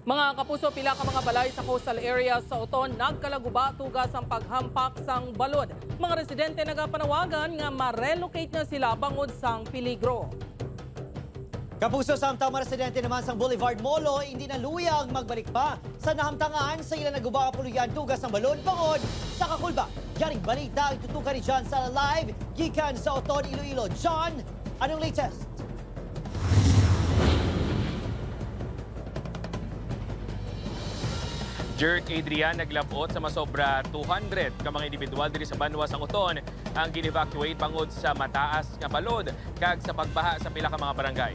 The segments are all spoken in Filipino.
Mga kapuso, pila ka mga balay sa coastal area sa Oton nagkalaguba tugas ang paghampak sang balod. Mga residente nagapanawagan nga ma-relocate na sila bangod sang peligro. Kapuso, samtang mga residente naman sa Boulevard Molo, hindi na luyag magbalik pa sa nahamtangan sa ilang naguba puluyan tugas ng balod bangod sa Kakulba. Yaring balita ang tutukan ni John sa live gikan sa Oton, Iloilo. John, anong latest? Jerk Adrian naglabot sa masobra 200 ka mga individual diri sa banwa sang Oton ang gin-evacuate bangod sa mataas nga balod kag sa pagbaha sa pila ka mga barangay.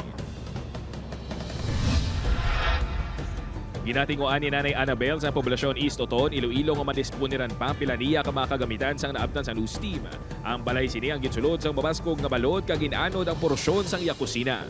Ginatinguan ni Nanay Annabel sa poblasyon East Oton, Iloilo nga madisponiran pa pila niya ka mga kagamitan sang naabtan sa news team. Ang balay sini ang ginsulod sang mabaskog nga balod kag ginanod ang porsyon sang iya kusina.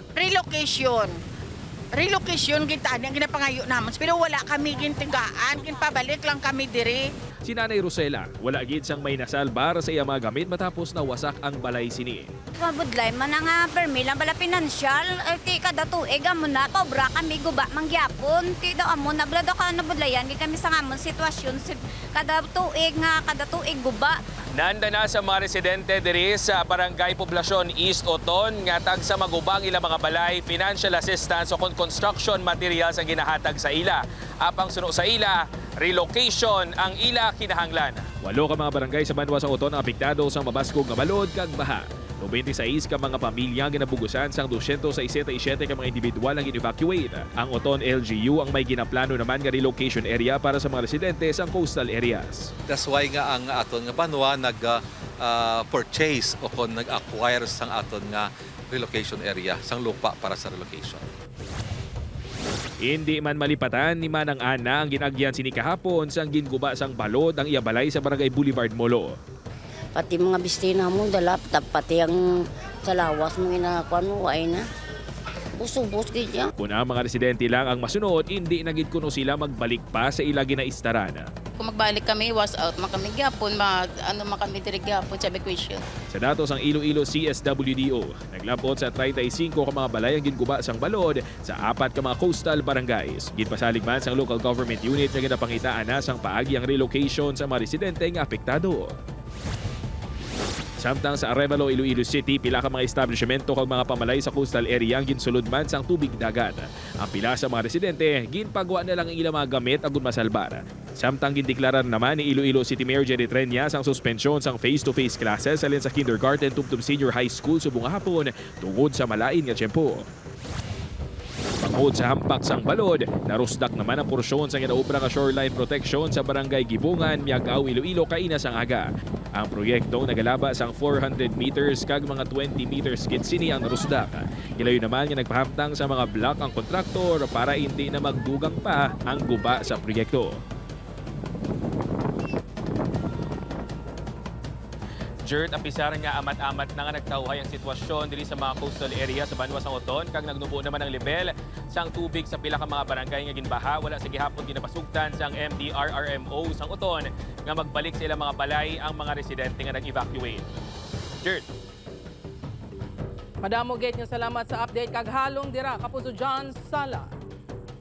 Relocation kita ang ginapangayo naman pero wala kami gintigaan, ginpabalik lang kami diri. Si Nanay Rosela, wala gid sang may nasalbar sa iya mga gamit matapos nawasak ang balay sini. Mabudlay man nga permi lang bala pinansyal, ti kada tuig amon na pobra kami guba mangyapon, ti daw amon na blado ka nabudlayan gi kami sa amon sitwasyon kada tuig guba. Nanda na sa mga residente diri sa Barangay Poblasyon East Oton nga tag sa magubang ilang mga balay, financial assistance o construction materials ang ginahatag sa ila. Apang suno sa ila, relocation ang ila kinahanglan. 8 ka mga barangay sa banwa sa Oton ang apektado sa mabaskog nga balod kag baha. 26 ka mga pamilya ginabugusan sang 267 ka mga individual ang gin-evacuate. Ang Oton LGU ang may ginaplano naman nga relocation area para sa mga residente sa coastal areas. That's why nga ang aton nga banwa nag-purchase o kung nag-acquire sang aton nga relocation area, sang lupa para sa relocation. Hindi man malipatan ni Manang Ana ang ginagyan sini kahapon sang ginguba sang balod ang iyabalay sa Barangay Boulevard Molo. Pati mga bistina mo dala pati ang salawas mo inakuan mo ay na. Busubos gid ya. Kung ang mga residente lang ang masunod, hindi na gid kuno sila magbalik pa sa ila ginaistaran. Kung magbalik kami, was out kami gyapon, kami diri gyapon sa evacuation. Sa datos ang Iloilo CSWDO, naglabot sa 35 ka mga balay ang ginguba sang balod sa 4 ka mga coastal barangays. Ginpasalig man sang local government unit nga ginapangitaan na sang paagi ang relocation sa mga residente nga apektado. Samtang sa Arevalo, Iloilo City, pila ka mga establisemento kag mga pamalay sa coastal area ang ginsulod man sang tubig dagat. Ang pila sa mga residente, ginpagawa na lang ang ilang mga gamit agud masalbar. Samtang gindeklarar naman ni Iloilo City Mayor Jerry Treñas ang suspensyon sang face-to-face classes alin sa kindergarten tubtob senior high school subong hapon tungod sa malain nga tiyempo. Bangod sa hampak sang balod, narusdak naman ang porsyon sa ginaobra nga shoreline protection sa barangay Gibungan, Miag-ao, Iloilo kaina sang aga. Ang proyekto nagalaba sang 400 meters kag mga 20 meters gid sini ang narusdak. Ilayo naman nga nagpahamtang sa mga block ang kontraktor para hindi na magdugang pa ang guba sa proyekto. Jert, apisaran nga amat-amat na nga nagtawhay ang sitwasyon diri sa mga coastal area sa banwa sang Oton kag nagnubo naman ang level sang tubig sa pila ka mga barangay nga ginbaha wala sa gihapon ginapasugtan sang MDRRMO sang Oton nga magbalik sa ilang mga balay ang mga residente nga nag-evacuate. Jert. Madamo gate nga salamat sa update kag halong dira kapuso John Sala.